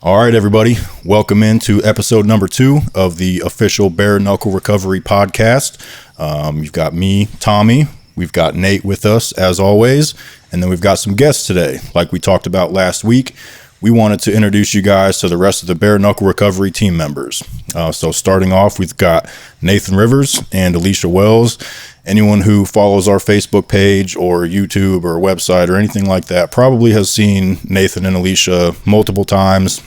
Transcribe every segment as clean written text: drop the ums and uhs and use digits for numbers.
All right, everybody. Welcome into episode number 2 of the official Bare Knuckle Recovery podcast. You've got me, Tommy. We've got Nate with us, as always. And then we've got some guests today. Like we talked about last week, we wanted to introduce you guys to the rest of the Bare Knuckle Recovery team members. So starting off, we've got Nathan Rivers and Alicia Wells. Anyone who follows our Facebook page or YouTube or website or anything like that probably has seen Nathan and Alicia multiple times.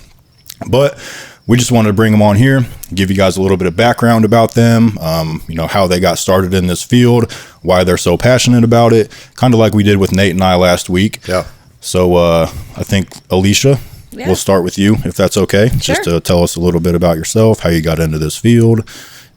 But we just wanted to bring them on here, give you guys a little bit of background about them, how they got started in this field, why they're so passionate about it, kind of like we did with Nate and I last week. Yeah. So I think, Alicia, we'll start with you, if that's okay. Sure. Just to tell us a little bit about yourself, how you got into this field,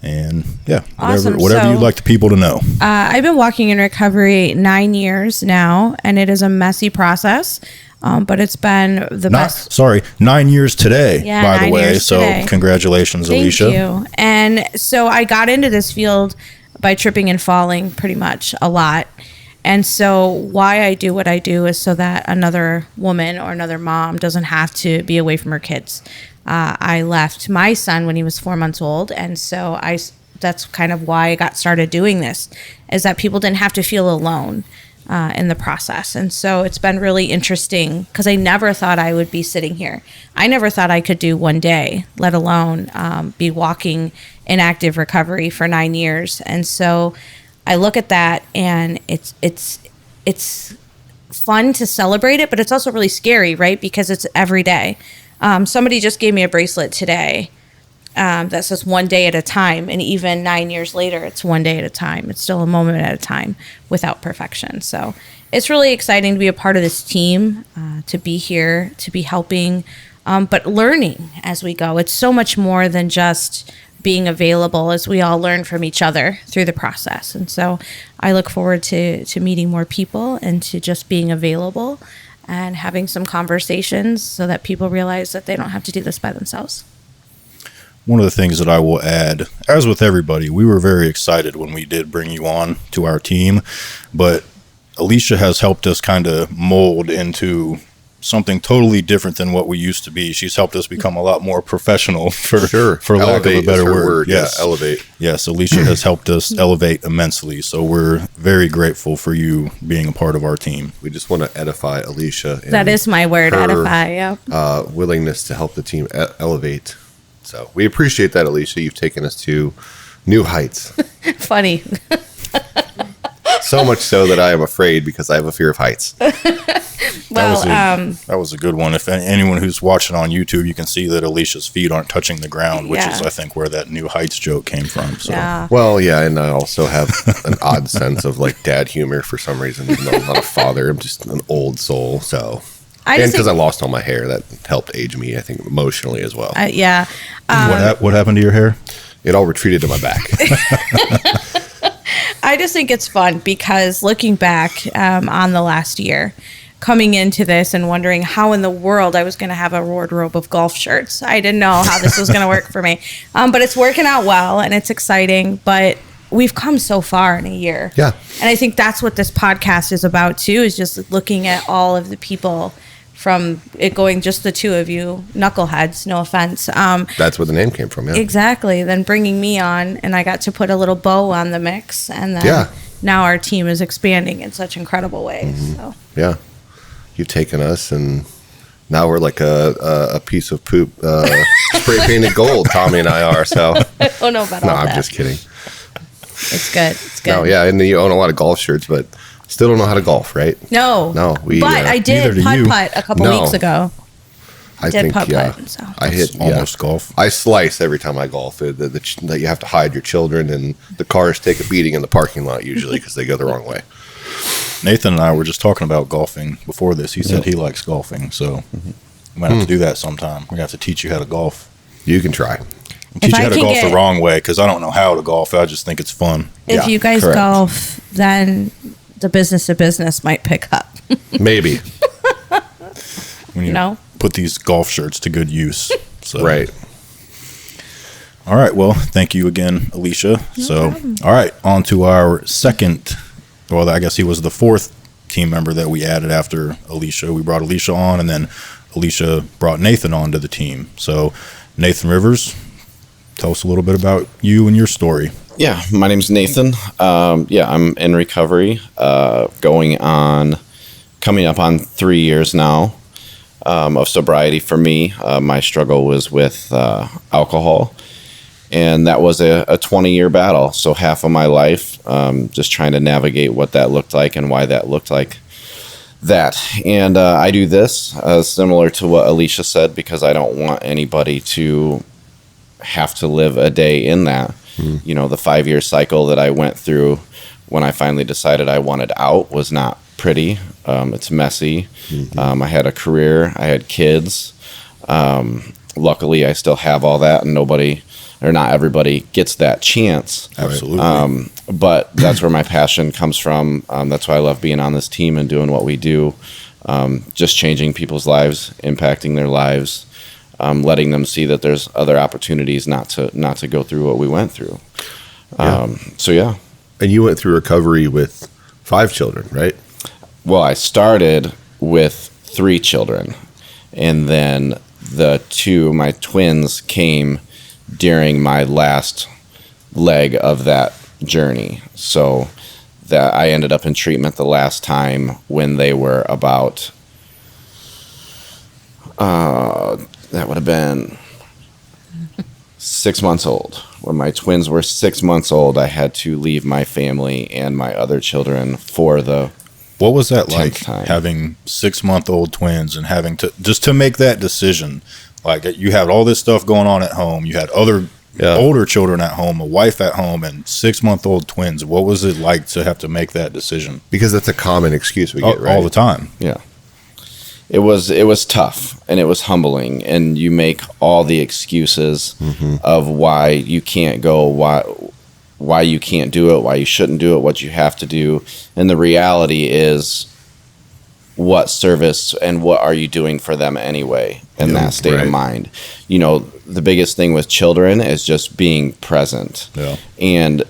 and whatever you'd like the people to know. I've been walking in recovery 9 years now, and it is a messy process. But it's been the best. 9 years today, by the way. So today. Congratulations, Alicia. Thank you. And so I got into this field by tripping and falling pretty much a lot. And so why I do what I do is so that another woman or another mom doesn't have to be away from her kids. I left my son when he was 4 months old. And so that's kind of why I got started doing this, is that people didn't have to feel alone in the process. And so it's been really interesting because I never thought I would be sitting here. I never thought I could do one day, let alone be walking in active recovery for 9 years. And so I look at that, and it's fun to celebrate it, but it's also really scary, right? Because it's every day. Somebody just gave me a bracelet today that says 1 day at a time. And even 9 years later, it's 1 day at a time. It's still a moment at a time without perfection. So it's really exciting to be a part of this team, to be here, to be helping, but learning as we go. It's so much more than just being available, as we all learn from each other through the process. And so I look forward to meeting more people and to just being available and having some conversations so that people realize that they don't have to do this by themselves. One of the things that I will add, as with everybody, we were very excited when we did bring you on to our team, but Alicia has helped us kind of mold into something totally different than what we used to be. She's helped us become a lot more professional, for lack of a better word. Yes. Yeah, elevate. Yes, Alicia has helped us elevate immensely, so we're very grateful for you being a part of our team. We just want to edify Alicia. That is my word, edify. Yeah. Willingness to help the team elevate. So we appreciate that, Alicia. You've taken us to new heights. Funny. So much so that I am afraid because I have a fear of heights. Well, that was a good one. If anyone who's watching on YouTube, you can see that Alicia's feet aren't touching the ground, which is, I think, where that new heights joke came from. So. Yeah. Well, yeah, and I also have an odd sense of like dad humor for some reason. Even though I'm not a father, I'm just an old soul. So. And because I lost all my hair, that helped age me, I think, emotionally as well. Yeah. What happened to your hair? It all retreated to my back. I just think it's fun because looking back on the last year, coming into this and wondering how in the world I was going to have a wardrobe of golf shirts. I didn't know how this was going to work for me. But it's working out well, and it's exciting. But we've come so far in a year. Yeah. And I think that's what this podcast is about, too, is just looking at all of the people from it going just the two of you, knuckleheads, no offense. That's where the name came from, yeah. Exactly. Then bringing me on, and I got to put a little bow on the mix. And then now our team is expanding in such incredible ways. Mm-hmm. So. Yeah. You've taken us, and now we're like a piece of poop spray painted gold, Tommy and I are. So I don't know about all that. No, I'm just kidding. It's good. It's good. No, yeah, and you own a lot of golf shirts, but still don't know how to golf, right? No. But I did putt a couple weeks ago. I think putt, so. I hit almost golf. I slice every time I golf. That you have to hide your children, and the cars take a beating in the parking lot usually because they go the wrong way. Nathan and I were just talking about golfing before this. He said he likes golfing, so we might have to do that sometime. We have to teach you how to golf. You can try. Teach you how to golf the wrong way, because I don't know how to golf. I just think it's fun. If you guys golf, then the business to business might pick up. Maybe. Put these golf shirts to good use. So. Right. All right. Well, thank you again, Alicia. All right. On to our second. Well, I guess he was the fourth team member that we added after Alicia. We brought Alicia on, and then Alicia brought Nathan onto the team. So Nathan Rivers, tell us a little bit about you and your story. Yeah, my name's Nathan. I'm in recovery, coming up on 3 years now of sobriety for me. My struggle was with alcohol, and that was a 20-year battle. So half of my life, just trying to navigate what that looked like and why that looked like that. And I do this similar to what Alicia said, because I don't want anybody to have to live a day in that. You know, the 5-year cycle that I went through when I finally decided I wanted out was not pretty. It's messy. I had a career. I had kids. Luckily, I still have all that, and not everybody gets that chance. Absolutely. But that's where my passion comes from. That's why I love being on this team and doing what we do. Just changing people's lives, impacting their lives. Letting them see that there's other opportunities not to go through what we went through. And you went through recovery with 5 children, right? Well, I started with 3 children, and then my twins came during my last leg of that journey. So that I ended up in treatment the last time when they were about that would have been 6 months old. When my twins were 6 months old, I had to leave my family and my other children for the What was that like, time. Having 6-month-old twins and having to make that decision? Like, you had all this stuff going on at home. You had other older children at home, a wife at home, and 6-month-old twins. What was it like to have to make that decision? Because that's a common excuse we get, right? All the time. Yeah. It was tough, and it was humbling, and you make all the excuses of why you can't go, why you can't do it, why you shouldn't do it, what you have to do. And the reality is, what service and what are you doing for them anyway in that state of mind? You know, the biggest thing with children is just being present. Yeah. And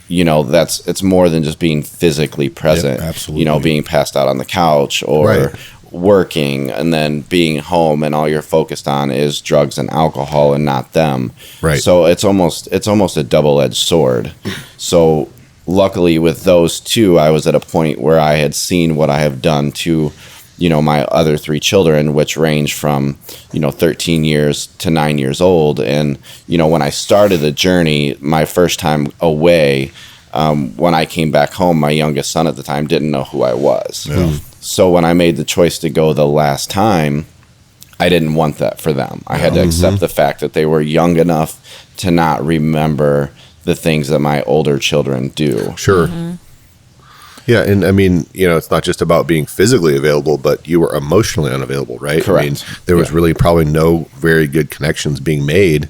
you know, it's more than just being physically present. Yep, absolutely. You know, being passed out on the couch or working and then being home, and all you're focused on is drugs and alcohol and not them. Right. So it's almost a double-edged sword. So luckily with those 2, I was at a point where I had seen what I have done to, you know, my other 3 children, which range from, you know, 13 years to 9 years old. And, you know, when I started the journey, my first time away, when I came back home, my youngest son at the time didn't know who I was. Yeah. So when I made the choice to go the last time, I didn't want that for them. I had to accept the fact that they were young enough to not remember the things that my older children do. Sure. Yeah, and I mean, you know, it's not just about being physically available, but you were emotionally unavailable, right? Correct. I mean, there was really probably no very good connections being made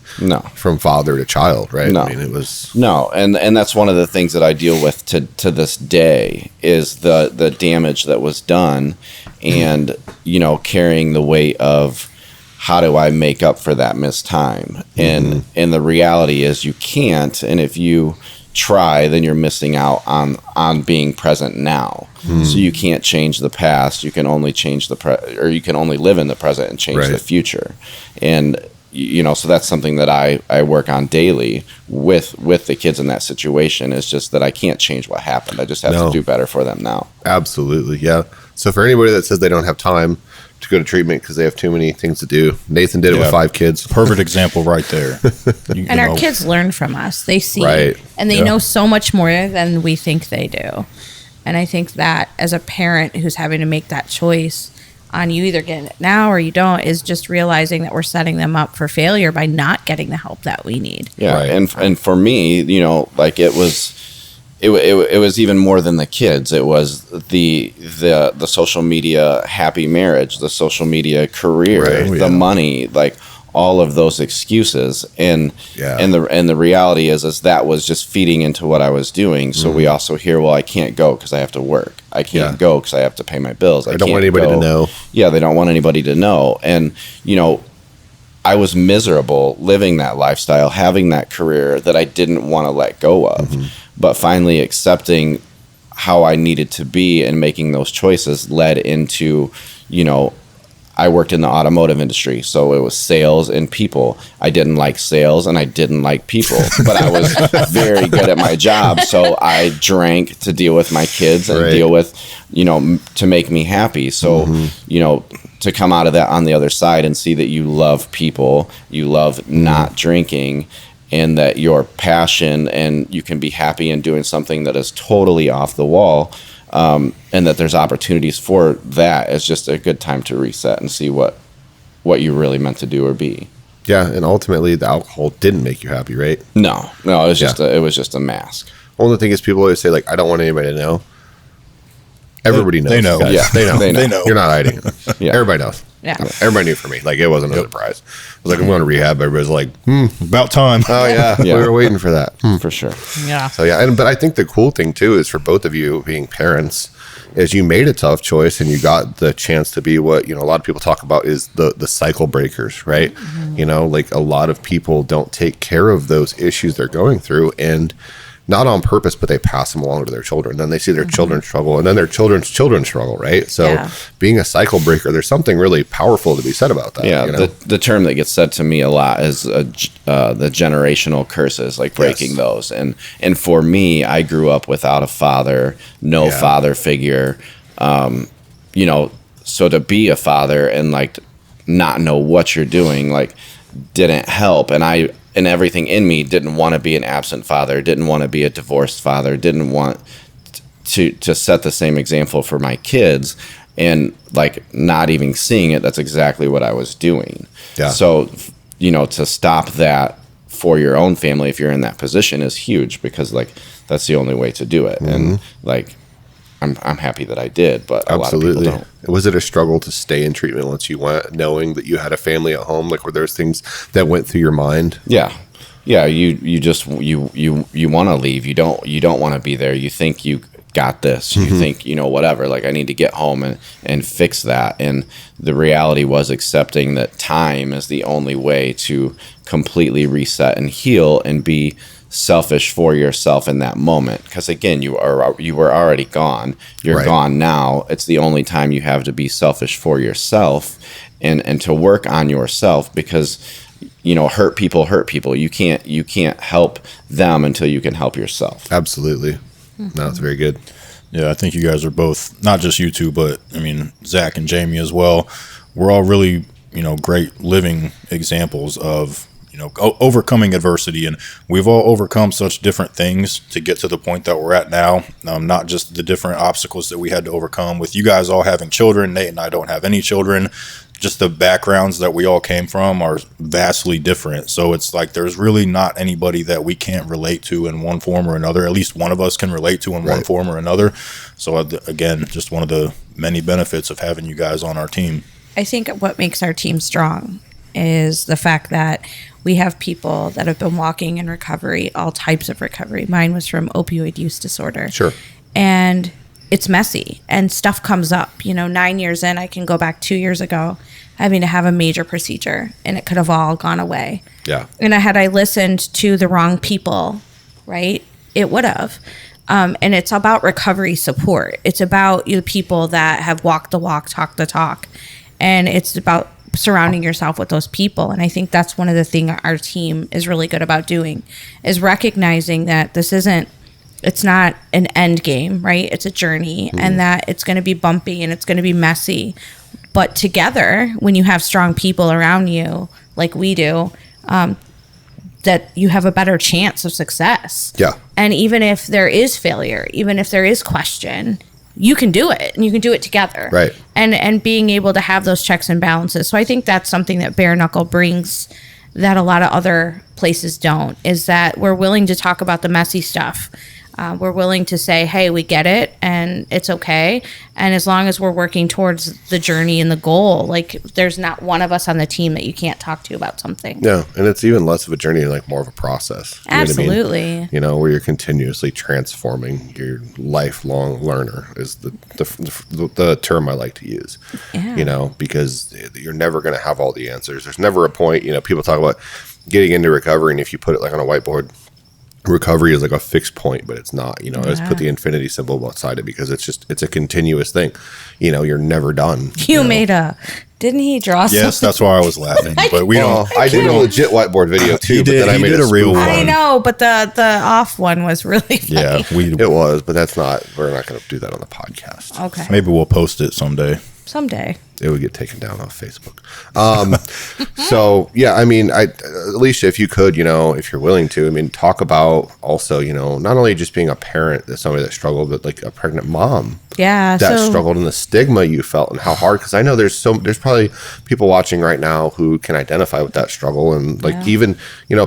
from father to child, right? No. I mean, it was... No, and that's one of the things that I deal with to this day is the damage that was done, and, you know, carrying the weight of how do I make up for that missed time? And the reality is you can't, and if you try, then you're missing out on being present now. So you can't change the past. You can only change or you can only live in the present and change the future. And you know, so that's something that I work on daily with the kids in that situation. Is just that I can't change what happened. I just have to do better for them now. Absolutely, yeah. So for anybody that says they don't have time to go to treatment because they have too many things to do, Nathan did it with 5 kids. Perfect example right there. And our kids learn from us. They see and they know so much more than we think they do. And I think that as a parent who's having to make that choice on you either getting it now or you don't, is just realizing that we're setting them up for failure by not getting the help that we need. Yeah, and for me, you know, like it was even more than the kids. It was the social media happy marriage, the social media career, the money, like all of those excuses. And the reality is that was just feeding into what I was doing. So we also hear, well, I can't go because I have to work. I can't go because I have to pay my bills. I don't want anybody to know. Yeah, they don't want anybody to know. And, you know, I was miserable living that lifestyle, having that career that I didn't want to let go of. But finally accepting how I needed to be and making those choices led into, you know, I worked in the automotive industry, so it was sales and people. I didn't like sales and I didn't like people, but I was very good at my job. So I drank to deal with my kids and deal with, to make me happy. So, to come out of that on the other side and see that you love people, you love not drinking, and that your passion and you can be happy in doing something that is totally off the wall. And that there's opportunities for that. It's just a good time to reset and see what you really meant to do or be. Yeah, and ultimately the alcohol didn't make you happy, right? No, it was just a mask. One of the things is people always say, like, I don't want anybody to know. Everybody knows. They know. Guys. Yeah, they know. You're not hiding it. Yeah. Everybody knows. Yeah. Everybody knew for me. Like, it wasn't a surprise. I was like, I'm going to rehab. Everybody's like, About time. oh, yeah. We were waiting for that. For sure. Yeah. So, yeah. But I think the cool thing, too, is for both of you being parents, is you made a tough choice and you got the chance to be what, a lot of people talk about is the cycle breakers, right? Like a lot of people don't take care of those issues they're going through, and not on purpose, but they pass them along to their children. Then they see their children struggle, and then their children's children strugral, right? So being a cycle breaker, there's something really powerful to be said about that. Yeah, the term that gets said to me a lot is the generational curses, like breaking those. And for me, I grew up without a father, no father figure. So to be a father and like not know what you're doing, like didn't help. And everything in me didn't want to be an absent father, didn't want to be a divorced father, didn't want to set the same example for my kids, and like not even seeing it, that's exactly what I was doing. Yeah. So, to stop that for your own family, if you're in that position, is huge, because like that's the only way to do it. And like, I'm happy that I did, but a lot of people don't. Was it a struggle to stay in treatment once you went, knowing that you had a family at home? Like, were there things that went through your mind? Yeah. You just want to leave. You don't want to be there. You think you got this. You think, whatever, like I need to get home and fix that. And the reality was accepting that time is the only way to completely reset and heal and be selfish for yourself in that moment, because again, you were already gone. You're gone now. It's the only time you have to be selfish for yourself and to work on yourself, because hurt people. You can't help them until you can help yourself. Absolutely. No, it's very good. Yeah, I think you guys are both, not just you two, but I mean Zach and Jamie as well. We're all really great living examples of overcoming adversity, and we've all overcome such different things to get to the point that we're at now. Not just the different obstacles that we had to overcome with you guys all having children. Nate and I don't have any children. Just the backgrounds that we all came from are vastly different. So it's like there's really not anybody that we can't relate to in one form or another. At least one of us can relate to in one form or another. So again, just one of the many benefits of having you guys on our team. I think what makes our team strong is the fact that we have people that have been walking in recovery, all types of recovery. Mine was from opioid use disorder. Sure. And it's messy and stuff comes up. 9 years in, I can go back 2 years ago having to have a major procedure, and it could have all gone away. Yeah. And had I listened to the wrong people, right, it would have. And it's about recovery support. It's about the people that have walked the walk, talked the talk. And it's about surrounding yourself with those people. And I think that's one of the things our team is really good about doing, is recognizing that it's not an end game, right? It's a journey, and that it's going to be bumpy and it's going to be messy. But together, when you have strong people around you, like we do, that you have a better chance of success. Yeah. And even if there is failure, even if there is question, you can do it, and you can do it together. Right. And being able to have those checks and balances. So I think that's something that Bare Knuckle brings that a lot of other places don't, is that we're willing to talk about the messy stuff. We're willing to say, hey, we get it and it's okay. And as long as we're working towards the journey and the goal, like there's not one of us on the team that you can't talk to about something. Yeah. And it's even less of a journey and like more of a process. Absolutely. Where you're continuously transforming. Your lifelong learner is the term I like to use. Yeah. Because you're never going to have all the answers. There's never a point, people talk about getting into recovery, and if you put it like on a whiteboard, recovery is like a fixed point, but it's not. I just put the infinity symbol beside it, because it's a continuous thing. You're never done. You made a Didn't he draw Yes, something? that's why I was laughing. But we Well, don't. I did a legit whiteboard video too. He did- but then he I made did a real spoof one. I know, but the off one was really funny. Yeah, It was, but that's not. We're not going to do that on the podcast. Okay. maybe we'll post it someday. Someday. It would get taken down off Facebook. So yeah, I mean, Alicia, if you could, if you're willing to, I mean, talk about also, not only just being a parent that somebody that struggled, but like a pregnant mom Yeah. that struggled, and the stigma you felt and how hard. Because I know there's probably people watching right now who can identify with that struggle, and like even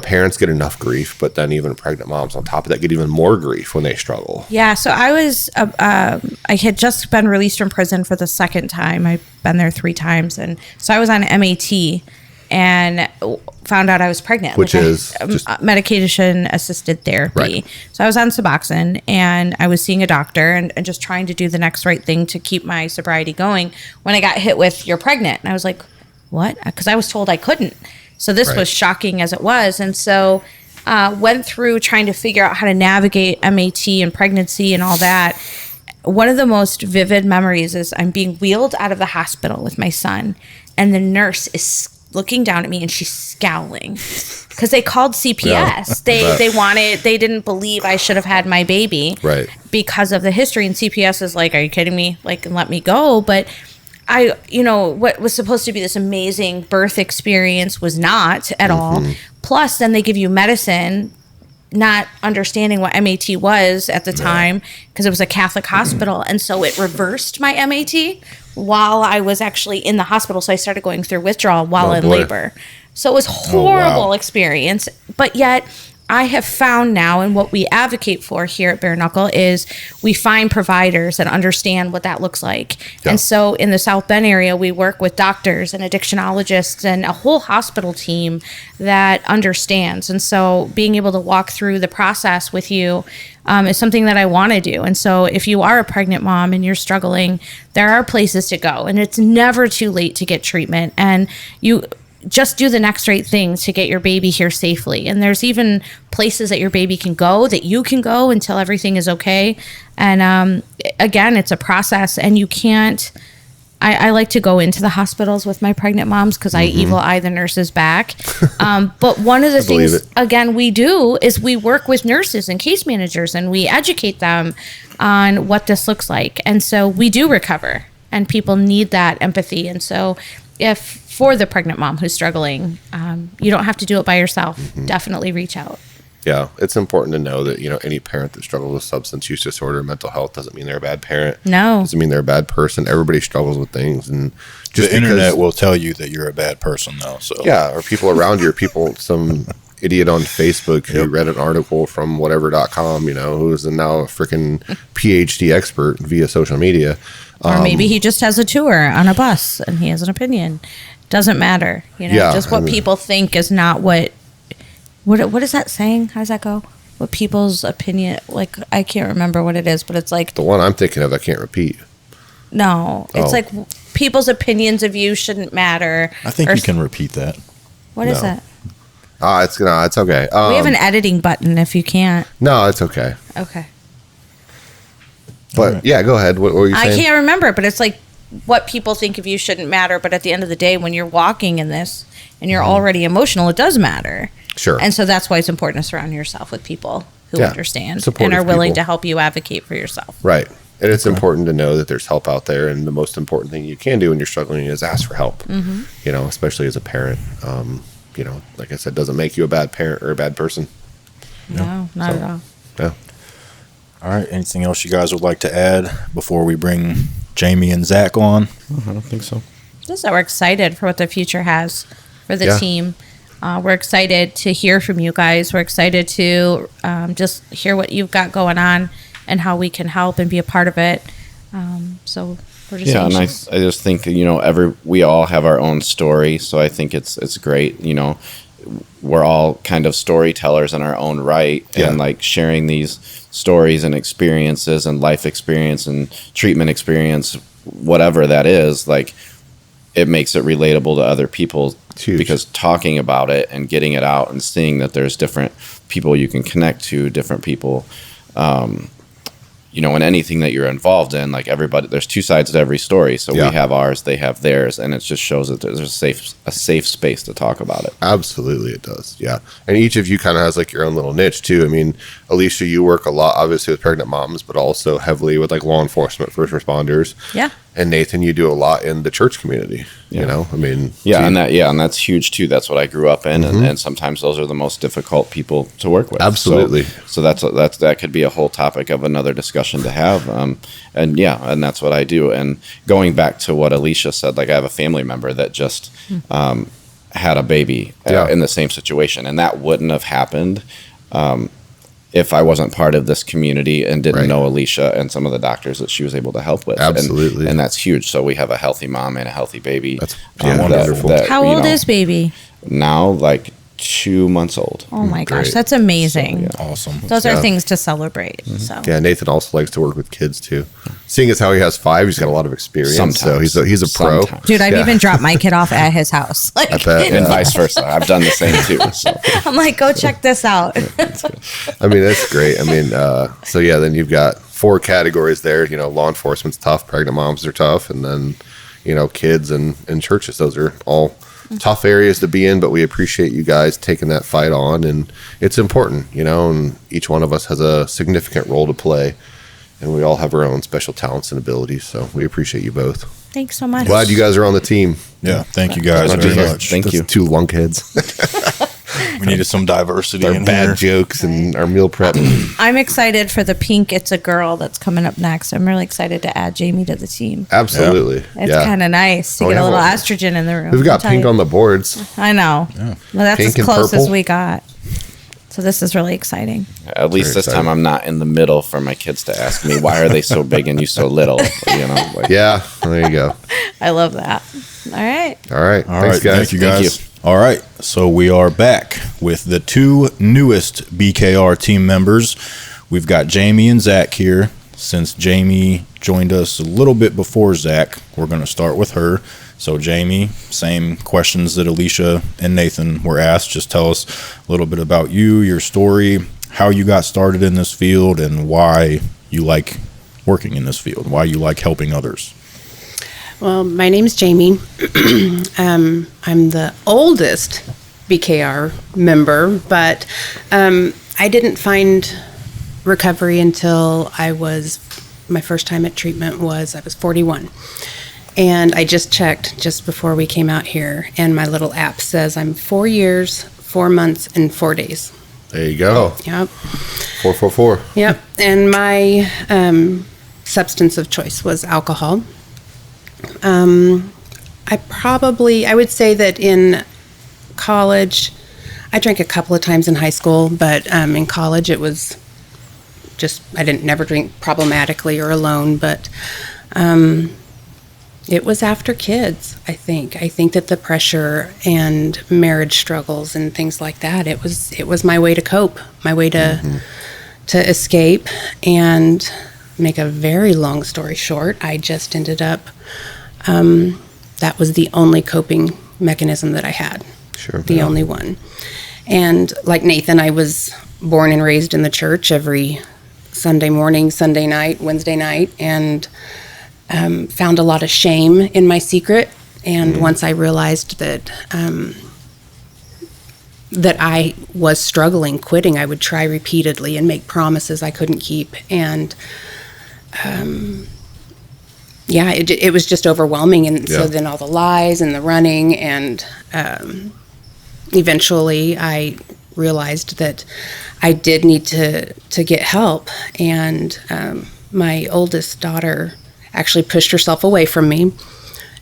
parents get enough grief, but then even pregnant moms on top of that get even more grief when they struggle. Yeah, so I was, I had just been released from prison for the second time. I've been there 3 times. And so I was on MAT and found out I was pregnant. Which is just medication assisted therapy. Right. So I was on Suboxone and I was seeing a doctor and just trying to do the next right thing to keep my sobriety going when I got hit with "you're pregnant." And I was like, what? Because I was told I couldn't. So this was shocking as it was. And so went through trying to figure out how to navigate MAT and pregnancy and all that. One of the most vivid memories is I'm being wheeled out of the hospital with my son, and the nurse is looking down at me and she's scowling because they called CPS. They didn't believe I should have had my baby because of the history. And CPS is like, are you kidding me? Like, and let me go. But what was supposed to be this amazing birth experience was not at all. Plus, then they give you medicine, not understanding what MAT was at the time because it was a Catholic hospital. And so it reversed my MAT while I was actually in the hospital. So I started going through withdrawal while in labor. So it was horrible experience. But yet I have found now, and what we advocate for here at Bare Knuckle is we find providers that understand what that looks like. Yeah. And so in the South Bend area, we work with doctors and addictionologists and a whole hospital team that understands. And so being able to walk through the process with you is something that I want to do. And so if you are a pregnant mom and you're struggling, there are places to go, and it's never too late to get treatment. And you just do the next right thing to get your baby here safely. And there's even places that your baby can go, that you can go until everything is okay. And again, it's a process, and you can't, I like to go into the hospitals with my pregnant moms because I evil eye the nurses back. But one of the things, again, we do is we work with nurses and case managers, and we educate them on what this looks like. And so we do recover, and people need that empathy. And so if for the pregnant mom who's struggling, you don't have to do it by yourself. Definitely reach out. Yeah, it's important to know that, any parent that struggles with substance use disorder or mental health doesn't mean they're a bad parent. No. Doesn't mean they're a bad person. Everybody struggles with things. And just the internet will tell you that you're a bad person, though. So yeah, or people around you, or some idiot on Facebook who read an article from whatever.com, who's now a freaking PhD expert via social media. Or maybe he just has a tour on a bus and he has an opinion. Doesn't matter. Just what people think is not what is that saying? How does that go? What people's opinion, like, I can't remember what it is, but it's like the one I'm thinking of, I can't repeat. No, it's like people's opinions of you shouldn't matter. I think you can repeat that. What is that? It's okay. We have an editing button if you can't. No, it's okay. Okay. But yeah, go ahead. What were you saying? I can't remember, but it's like what people think of you shouldn't matter. But at the end of the day, when you're walking in this and you're already emotional, it does matter. Sure. And so that's why it's important to surround yourself with people who understand and are supportive willing people to help you advocate for yourself. Right. And it's important to know that there's help out there. And the most important thing you can do when you're struggling is ask for help, especially as a parent. Like I said, doesn't make you a bad parent or a bad person. No, not at all. Yeah. All right. Anything else you guys would like to add before we bring Jaime and Zach on? I don't think so. Just that we're excited for what the future has for the team. We're excited to hear from you guys. We're excited to just hear what you've got going on and how we can help and be a part of it. So we're just anxious. And I just think we all have our own story, so I think it's great. We're all kind of storytellers in our own right, and like sharing these stories and experiences and life experience and treatment experience, whatever that is, like it makes it relatable to other people. Because talking about it and getting it out and seeing that there's different people you can connect to, different people, in anything that you're involved in, like everybody, there's two sides to every story. So we have ours, they have theirs, and it just shows that there's a safe space to talk about it. Absolutely, it does. Yeah, and each of you kind of has like your own little niche too. I mean, Alicia, you work a lot, obviously, with pregnant moms, but also heavily with like law enforcement, first responders. Yeah. And Nathan, you do a lot in the church community. Yeah. You know, I mean, and that's huge too. That's what I grew up in, and sometimes those are the most difficult people to work with. Absolutely. So that could be a whole topic of another discussion to have. And that's what I do. And going back to what Alicia said, like I have a family member that just had a baby in the same situation, and that wouldn't have happened if I wasn't part of this community and didn't know Alicia and some of the doctors that she was able to help with. Absolutely. And that's huge. So we have a healthy mom and a healthy baby. That's wonderful. How old is baby? Now, like 2 months old. Oh my gosh, that's amazing. So, Awesome. Those are things to celebrate. So Yeah, Nathan also likes to work with kids too. Seeing as how he has 5, he's got a lot of experience. Sometimes. So he's a pro. Sometimes. dude, I've even dropped my kid off at his house. Like, I bet. And vice versa. I've done the same too. So. I'm like, go check this out. I mean, that's great. I mean, so yeah, then you've got 4 categories there. You know, law enforcement's tough, pregnant moms are tough, and then, kids and churches. Those are all tough areas to be in, but we appreciate you guys taking that fight on, and it's important, and each one of us has a significant role to play, and we all have our own special talents and abilities, so we appreciate you both. Thanks so much. Glad you guys are on the team. Yeah, thank you guys Not very just much. Thank you. 2 lunkheads. We needed some diversity Our in bad here. jokes and our meal prep. I'm excited for the pink It's a Girl that's coming up next. I'm really excited to add Jamie to the team. Absolutely. It's kind of nice to Oh, get yeah, a little well, estrogen in the room. We've got I'll pink tell on you. the boards. I know. Yeah. Well, that's Pink as and close as purple. we got. So this is really exciting. At least Very this exciting. time I'm not in the middle for my kids to ask me, why are they so big and you so little? Like, Yeah, there you go. I love that. All right. All right. All Thanks, right, guys. thank you guys. All right, so we are back with the 2 newest BKR team members. We've got Jaime and Zach here. Since Jaime joined us a little bit before Zach, we're going to start with her. So Jaime, same questions that Alicia and Nathan were asked. Just tell us a little bit about you, your story, how you got started in this field, and why you like working in this field, why you like helping others. Well, my name is Jaime. I'm the oldest BKR member, but I didn't find recovery until my first time at treatment was I was 41. And I just checked just before we came out here, and my little app says I'm 4 years, 4 months, and 4 days. There you go. Yep. 444. Yep. And my substance of choice was alcohol. I would say that in college, I drank a couple of times in high school, but in college it was just, I didn't never drink problematically or alone, but it was after kids, I think. I think that the pressure and marriage struggles and things like that, it was my way to cope, my way to escape. And make a very long story short, I just ended up, that was the only coping mechanism that I had. Sure. The only one. And like Nathan, I was born and raised in the church every Sunday morning, Sunday night, Wednesday night, and found a lot of shame in my secret. And once I realized that that I was struggling, quitting, I would try repeatedly and make promises I couldn't keep. And it was just overwhelming. And so then all the lies and the running, and eventually I realized that I did need to get help. And my oldest daughter actually pushed herself away from me.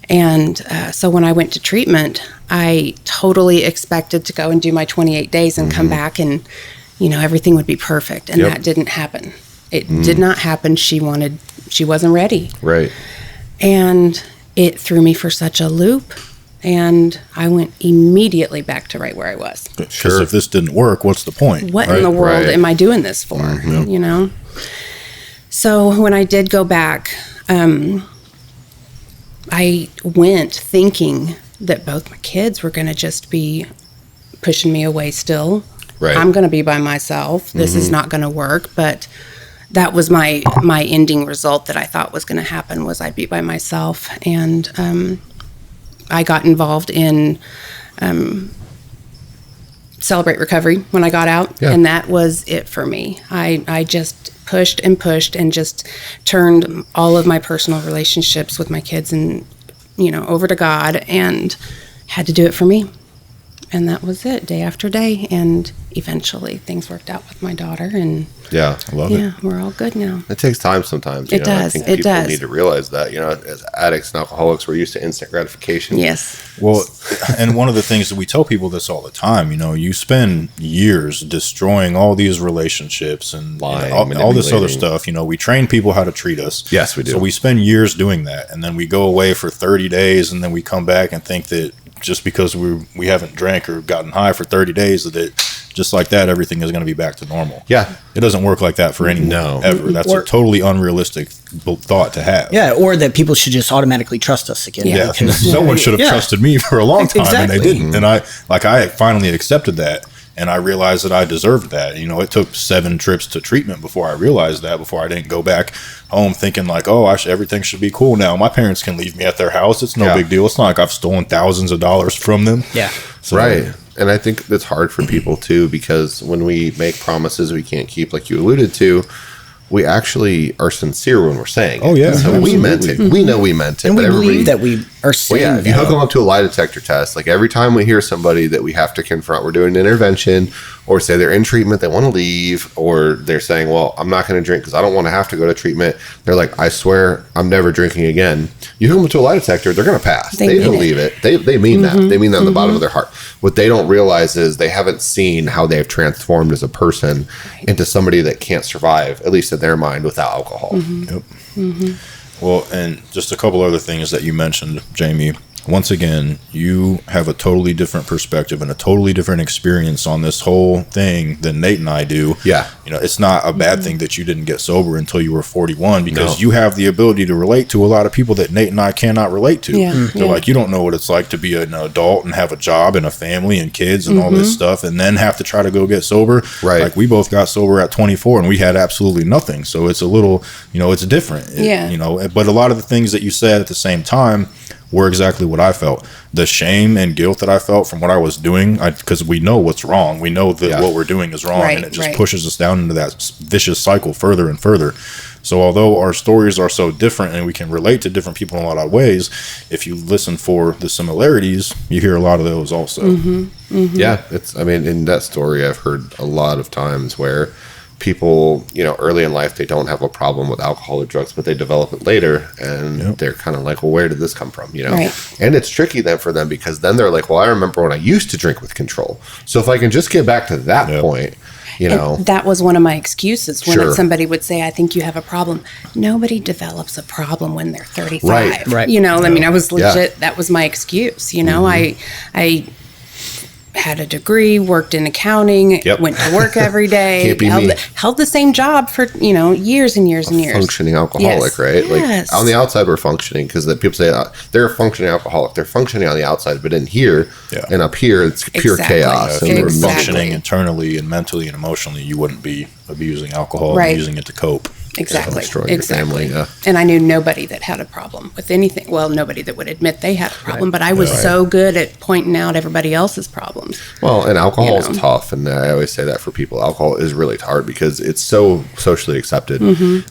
And so when I went to treatment, I totally expected to go and do my 28 days and come back and, everything would be perfect. And that didn't happen. It did not happen. She wasn't ready. Right. And it threw me for such a loop. And I went immediately back to right where I was. Because if this didn't work, what's the point? What in the world am I doing this for? So when I did go back, I went thinking that both my kids were going to just be pushing me away still. Right. I'm going to be by myself. This is not going to work. But that was my ending result that I thought was going to happen, was I'd be by myself. And I got involved in Celebrate Recovery when I got out, and that was it for me. I just pushed and pushed and just turned all of my personal relationships with my kids and, over to God, and had to do it for me. And that was it, day after day. And eventually things worked out with my daughter, and I love it. Yeah, we're all good now. It takes time sometimes. It does. I think It people does. need to realize that, as addicts and alcoholics, we're used to instant gratification. Yes. Well, and one of the things that we tell people this all the time, you spend years destroying all these relationships and Lying, all this other manipulating. stuff. We train people how to treat us. Yes, we do. So we spend years doing that, and then we go away for 30 days, and then we come back and think that just because we haven't drank or gotten high for 30 days, that just like that, everything is going to be back to normal. Yeah. It doesn't work like that for anyone. No. Ever. That's a totally unrealistic thought to have. Yeah, or that people should just automatically trust us again. Yeah, because- someone should have trusted me for a long time, Exactly. and they didn't. And I finally accepted that, and I realized that I deserved that. It took 7 trips to treatment before I realized that. Before I didn't go back home thinking like, oh, everything should be cool now. My parents can leave me at their house. It's no big deal. It's not like I've stolen thousands of dollars from them. Yeah. So, Right. And I think that's hard for people too, because when we make promises we can't keep, like you alluded to, we actually are sincere when we're saying it. Oh, yeah. So we meant it. We know we meant it. And but we everybody, believe that we are saying yeah, if you hook them up to a lie detector test, like every time we hear somebody that we have to confront, we're doing an intervention, or say they're in treatment, they want to leave, or they're saying, well, I'm not going to drink because I don't want to have to go to treatment. They're like, I swear I'm never drinking again. You hook them to a lie detector, they're going to pass. They mean believe it. They mean that. They mean that in the bottom of their heart. What they don't realize is they haven't seen how they've transformed as a person into somebody that can't survive, at least in their mind, without alcohol. Yep. Well, and just a couple other things that you mentioned, Jamie. Once again, you have a totally different perspective and a totally different experience on this whole thing than Nate and I do. Yeah. It's not a bad thing that you didn't get sober until you were 41, because No. you have the ability to relate to a lot of people that Nate and I cannot relate to. Yeah. So, like, you don't know what it's like to be an adult and have a job and a family and kids and all this stuff, and then have to try to go get sober. Right. Like, we both got sober at 24 and we had absolutely nothing. So it's a little, it's different. Yeah. But a lot of the things that you said at the same time were exactly what I felt. The shame and guilt that I felt from what I was doing, because we know what's wrong. We know that what we're doing is wrong, Right, and it just right. pushes us down into that vicious cycle further and further. So although our stories are so different and we can relate to different people in a lot of ways, if you listen for the similarities, you hear a lot of those also. Yeah, in that story, I've heard a lot of times where people, early in life, they don't have a problem with alcohol or drugs, but they develop it later, and they're kind of like, well, where did this come from? Right. And it's tricky then for them, because then they're like, well, I remember when I used to drink with control. So if I can just get back to that point, And that was one of my excuses when Sure. somebody would say, I think you have a problem. Nobody develops a problem when they're 35. Right. Right. I was legit, that was my excuse. I had a degree, worked in accounting, Yep. went to work every day, Can't be me. held the same job for, years and years and years. functioning alcoholic, Yes. right? Yes. Like on the outside, we're functioning, because people say they're a functioning alcoholic. They're functioning on the outside, but in here and up here, it's pure Exactly. chaos. If And you were Exactly. functioning internally and mentally and emotionally, you wouldn't be abusing alcohol Right. and using it to cope. Exactly. destroying your family, yeah. And I knew nobody that had a problem with anything. Well, nobody that would admit they had a problem, but I was so good at pointing out everybody else's problems. Well, and alcohol is You know. tough, and I always say that for people. Alcohol is really hard because it's so socially accepted.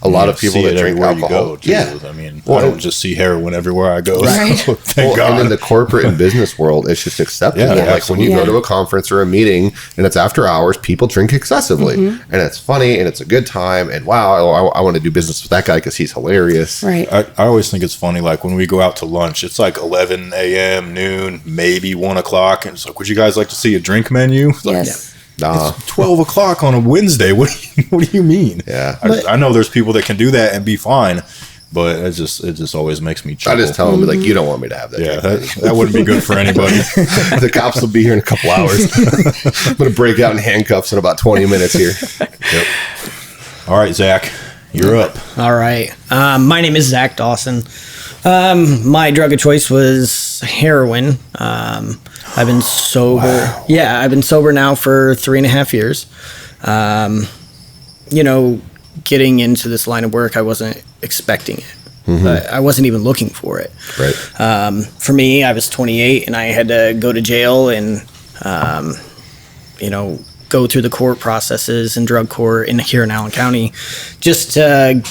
A lot of people See that it drink everywhere alcohol, you go, too. I mean, Well, I don't just see heroin everywhere I go. Right. So, thank Well, and in God. the corporate and business world, it's just acceptable. Yeah, like when you go absolutely. to a conference or a meeting and it's after hours, people drink excessively, and it's funny and it's a good time. And wow, I want to do business with that guy because he's hilarious. Right. I always think it's funny, like when we go out to lunch, it's like 11 a.m., noon, maybe 1 o'clock. And it's like, would you guys like to see a drink menu? It's like, Yes. Nah, 12 o'clock on a Wednesday. What do you mean? Yeah. I know there's people that can do that and be fine, but it just always makes me I chuckle. just tell them like, you don't want me to have that. Yeah, drink. that wouldn't be good for anybody. The cops will be here in a couple hours. I'm gonna break out in handcuffs in about 20 minutes here. Yep. All right, Zach, you're up. All right. My name is Zach Dawson. My drug of choice was heroin. I've been sober. Wow. Yeah, I've been sober now for 3.5 years. getting into this line of work, I wasn't expecting it. I wasn't even looking for it. Right. For me, I was 28 and I had to go to jail and, go through the court processes and drug court here in Allen County just to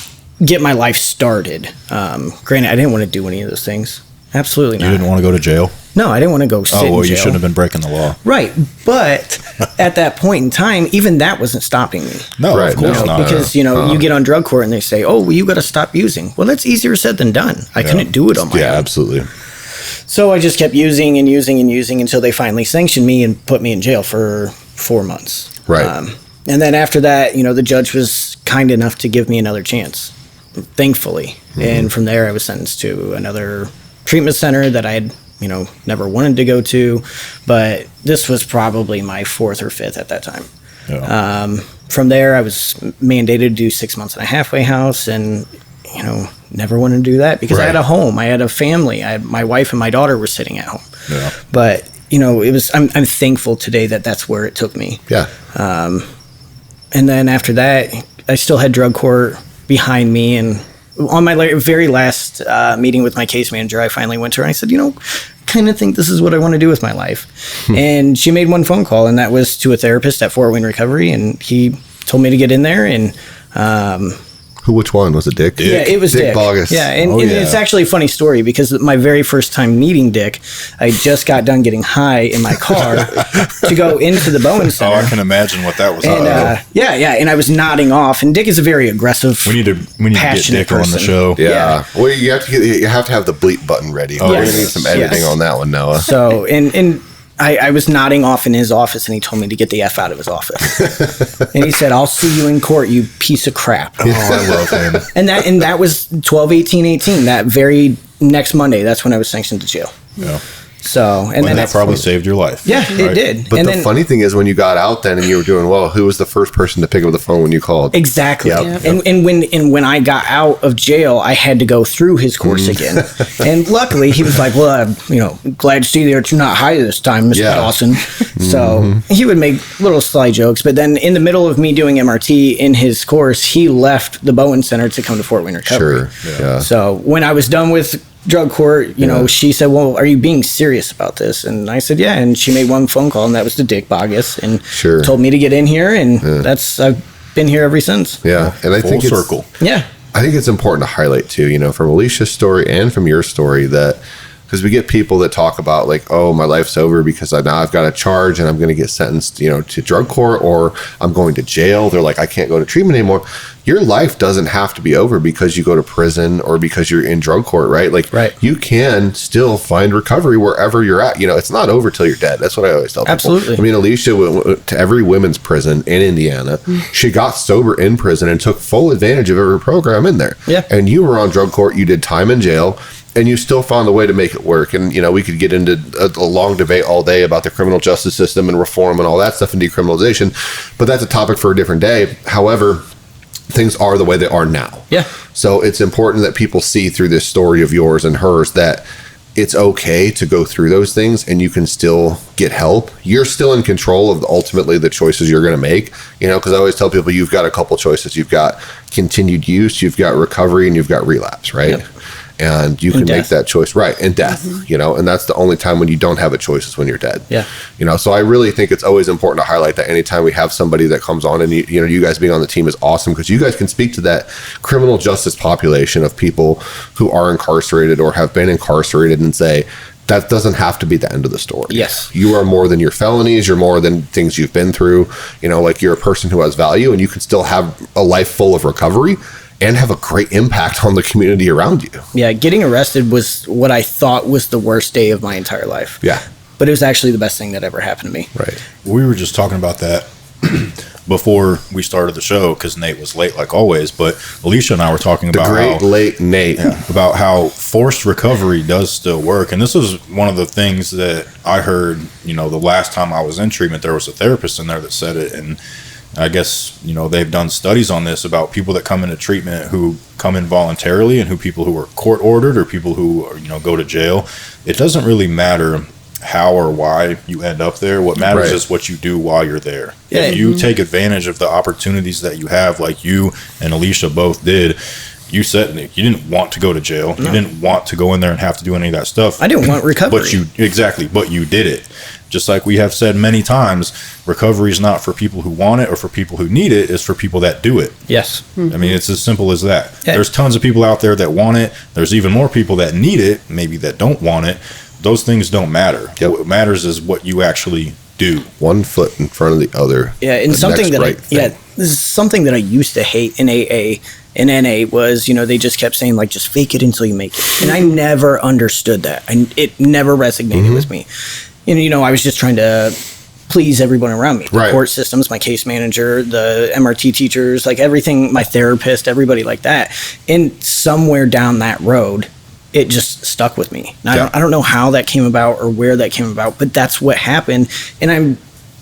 get my life started. Granted, I didn't want to do any of those things. Absolutely not. You didn't want to go to jail? No, I didn't want to go sit in jail. You shouldn't have been breaking the law. Right. But at that point in time, even that wasn't stopping me. No, Right, of course not. Because, you get on drug court and they say, oh, well, you got to stop using. Well, that's easier said than done. I couldn't do it on my own. Yeah, absolutely. So I just kept using and using and using until they finally sanctioned me and put me in jail for 4 months. Right. And then after that, the judge was kind enough to give me another chance, thankfully. And from there, I was sentenced to another treatment center that I had, never wanted to go to. But this was probably my 4th or 5th at that time. Yeah. From there, I was mandated to do 6 months in a halfway house and, never wanted to do that because I had a home. I had a family. My wife and my daughter were sitting at home. Yeah. But, I'm thankful today that that's where it took me. Yeah. And then after that, I still had drug court behind me. And on my very last meeting with my case manager, I finally went to her and I said, I kind of think this is what I want to do with my life. And she made one phone call, and that was to a therapist at Fort Wayne Recovery. And he told me to get in there. And Which one? Was it Dick? yeah, it was Dick. Bogus. Yeah, and it's actually a funny story because my very first time meeting Dick, I just got done getting high in my car to go into the Bowen Center. Oh, I can imagine what that was And like. and I was nodding off. And Dick is a very aggressive, We need to get passionate Dick on the person. show. Yeah. Well, you have to have the bleep button ready. We're Yes. gonna need some editing Yes. on that one, Noah. So, and I was nodding off in his office, and he told me to get the F out of his office. And he said, "I'll see you in court, you piece of crap." Oh, I love him. And that was 12/18/18. That very next Monday, that's when I was sanctioned to jail. Yeah. So, and And then that probably saved your life. yeah, it right? did. But and the funny thing is, when you got out then and you were doing well, who was the first person to pick up the phone when you called? Exactly. Yep. And when I got out of jail, I had to go through his course again. And luckily, he was like, "Well, I'm glad to see that you're not high this time, Mr. Yeah. Dawson." So he would make little sly jokes. But then in the middle of me doing MRT in his course, he left the Bowen Center to come to Fort Wayne Recovery. Sure. Yeah. So when I was done with drug court, she said, "Well, are you being serious about this?" And I said, "Yeah." And she made one phone call, and that was to Dick Bogus, and Sure. told me to get in here, and I've been here ever since. Yeah. And I Full think circle. Yeah. I think it's important to highlight too, from Alicia's story and from your story that because we get people that talk about like, oh, my life's over because now I've got a charge and I'm going to get sentenced, to drug court or I'm going to jail. They're like, I can't go to treatment anymore. Your life doesn't have to be over because you go to prison or because you're in drug court, right? Like, Right. you can still find recovery wherever you're at. It's not over till you're dead. That's what I always tell people. Absolutely. I mean, Alicia went to every women's prison in Indiana. She got sober in prison and took full advantage of every program in there. Yeah. And you were on drug court. You did time in jail. And you still found a way to make it work. And, we could get into a long debate all day about the criminal justice system and reform and all that stuff and decriminalization. But that's a topic for a different day. However, things are the way they are now. Yeah. So it's important that people see through this story of yours and hers that it's okay to go through those things and you can still get help. You're still in control of ultimately the choices you're going to make, because I always tell people you've got a couple choices. You've got continued use, you've got recovery, and you've got relapse, right? Yep. And you can make that choice, right? And death, and that's the only time when you don't have a choice is when you're dead. Yeah. So I really think it's always important to highlight that anytime we have somebody that comes on and, you guys being on the team is awesome because you guys can speak to that criminal justice population of people who are incarcerated or have been incarcerated and say, that doesn't have to be the end of the story. Yes. You are more than your felonies. You're more than things you've been through. Like you're a person who has value and you can still have a life full of recovery and have a great impact on the community around you. Yeah, getting arrested was what I thought was the worst day of my entire life. Yeah. But it was actually the best thing that ever happened to me. Right. We were just talking about that before we started the show because Nate was late like always. But Alicia and I were talking The about great late Nate. about how forced recovery does still work. And this was one of the things that I heard, the last time I was in treatment, there was a therapist in there that said it. And I guess, they've done studies on this about people that come into treatment who come in voluntarily and people who are court ordered or people who are, go to jail. It doesn't really matter how or why you end up there. What matters Right. is what you do while you're there. Yeah. If you take advantage of the opportunities that you have, like you and Alicia both did, you said you didn't want to go to jail. You didn't want to go in there and have to do any of that stuff. I didn't want recovery. But you did it. Just like we have said many times, recovery is not for people who want it or for people who need it. It's for people that do it. Yes. I mean, it's as simple as that. Yeah. There's tons of people out there that want it. There's even more people that need it, maybe that don't want it. Those things don't matter. Yep. What matters is what you actually do. One foot in front of the other. Yeah, and The something next that right thing. this is something that I used to hate in AA and NA was, they just kept saying like, just fake it until you make it, and I never understood that. It never resonated with me. And I was just trying to please everyone around me, the Right. court systems, my case manager, the MRT teachers, like everything, my therapist, everybody like that. And somewhere down that road, it just stuck with me. And Yeah. I don't know how that came about or where that came about, but that's what happened. And I'm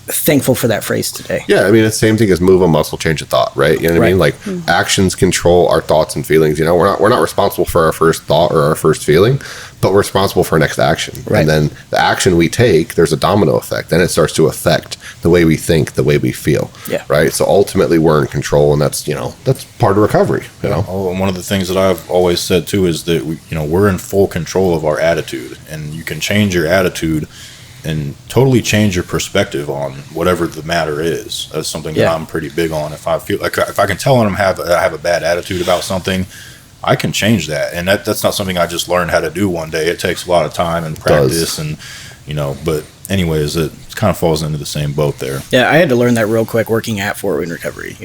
thankful for that phrase today. Yeah, I mean, it's the same thing as move a muscle, change a thought, right? You know what I mean? Right. Like actions control our thoughts and feelings. We're not responsible for our first thought or our first feeling, but we're responsible for our next action. Right. And then the action we take, there's a domino effect. Then it starts to affect the way we think, the way we feel. Yeah. Right. So ultimately, we're in control, and that's that's part of recovery. Oh, and one of the things that I've always said too is that we're in full control of our attitude, and you can change your attitude and totally change your perspective on whatever the matter is. That's something that Yeah. I'm pretty big on. If I feel like if I can tell them I have a bad attitude about something, I can change that. And that's not something I just learned how to do one day. It takes a lot of time and practice, and but anyways, it kind of falls into the same boat there. Yeah, I had to learn that real quick working at Fort Wayne Recovery.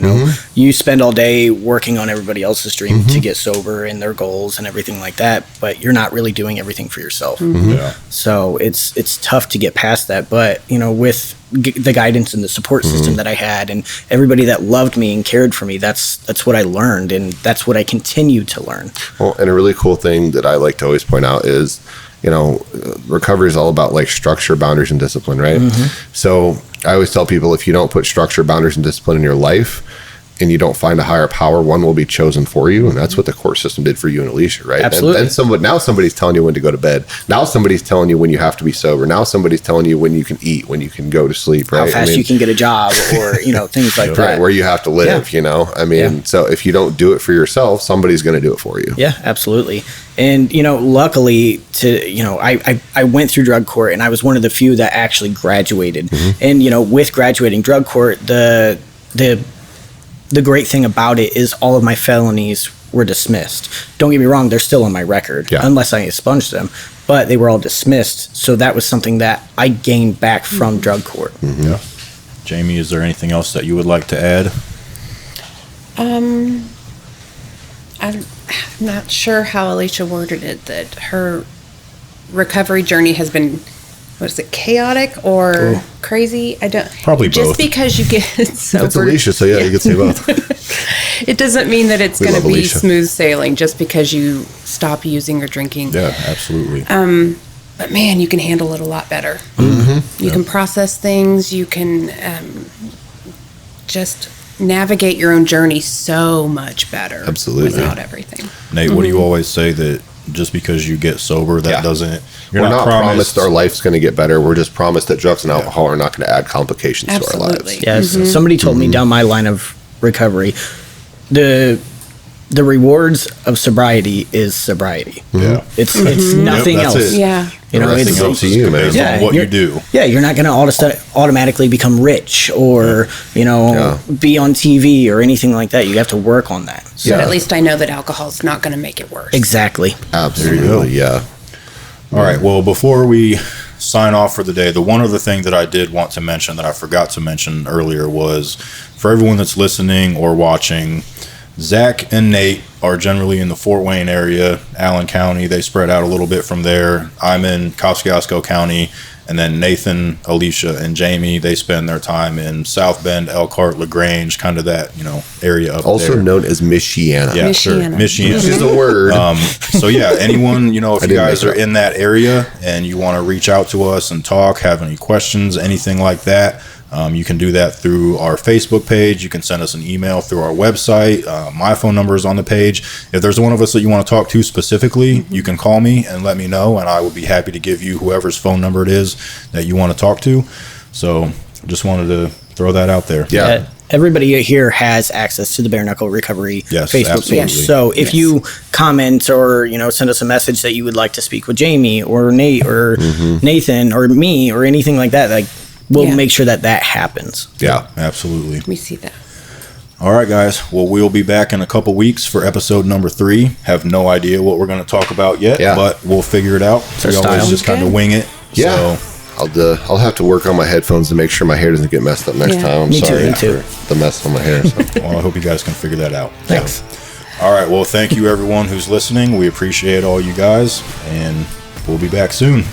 You spend all day working on everybody else's dream to get sober and their goals and everything like that, but you're not really doing everything for yourself. Yeah. So it's tough to get past that. But with the guidance and the support system that I had, and everybody that loved me and cared for me, that's what I learned, and that's what I continue to learn. Well, and a really cool thing that I like to always point out is, recovery is all about like structure, boundaries, and discipline, right? So I always tell people, if you don't put structure, boundaries, and discipline in your life, and you don't find a higher power, one will be chosen for you. And that's what the court system did for you and Alicia, right? Absolutely. And now somebody's telling you when to go to bed. Now somebody's telling you when you have to be sober. Now somebody's telling you when you can eat, when you can go to sleep, right? How fast you can get a job, or things like that. Right, where you have to live, Yeah. So if you don't do it for yourself, somebody's going to do it for you. Yeah, absolutely. And luckily, I went through drug court, and I was one of the few that actually graduated. And with graduating drug court, the great thing about it is all of my felonies were dismissed. Don't get me wrong, they're still on my record, unless I expunged them, but they were all dismissed. So that was something that I gained back from drug court. Yeah. Jamie, is there anything else that you would like to add? I'm not sure how Alicia worded it, that her recovery journey has been, chaotic or crazy? I don't. Probably just both. because you get sober. That's Alicia, so yeah, you could say both. It doesn't mean that it's We going to love be Alicia. smooth sailing just because you stop using or drinking. Yeah, absolutely. But man, you can handle it a lot better. You can process things. You can just navigate your own journey so much better. Absolutely. Without everything. Nate, what do you always say, that just because you get sober, that doesn't, We're not promised our life's going to get better. We're just promised that drugs and alcohol are not going to add complications to our Absolutely. lives. Yes, somebody told me down my line of recovery, the rewards of sobriety is sobriety. Yeah. It's nothing that's else. it. Yeah. The rest is up to you, man. Based on what you do. Yeah, you're not going to automatically become rich or, be on TV or anything like that. You have to work on that. So, But at least I know that alcohol's not going to make it worse. exactly. Absolutely, yeah. All right. Well, before we sign off for the day, the one other thing that I did want to mention that I forgot to mention earlier was, for everyone that's listening or watching, Zach and Nate are generally in the Fort Wayne area, Allen County. They spread out a little bit from there. I'm in Kosciuszko County. And then Nathan, Alicia, and Jamie, they spend their time in South Bend, Elkhart, LaGrange, kind of that, area up Also there. known as Michiana. Yeah, sure. Michiana. Michiana. Which is a word. So yeah, anyone, if you didn't guys make it are up. in that area and you want to reach out to us and talk, have any questions, anything like that, You can do that through our Facebook page. You can send us an email through our website. My phone number is on the page. If there's one of us that you want to talk to specifically, you can call me and let me know, and I would be happy to give you whoever's phone number it is that you want to talk to. So just wanted to throw that out there. Yeah. Everybody here has access to the Bare Knuckle Recovery Yes, Facebook absolutely. page. So if you comment or, send us a message that you would like to speak with Jamie or Nate or Nathan or me or anything like that, like we'll make sure that happens. Yeah. Absolutely. We see that. All right, guys. Well, we'll be back in a couple weeks for episode number 3. Have no idea what we're going to talk about yet, but we'll figure it out. our We always style. just kind of wing it. Yeah. So, I'll have to work on my headphones to make sure my hair doesn't get messed up next time. I'm Me too, sorry me too. for the mess on my hair. So. well, I hope you guys can figure that out. Thanks. All right. Well, thank you, everyone who's listening. We appreciate all you guys, and we'll be back soon.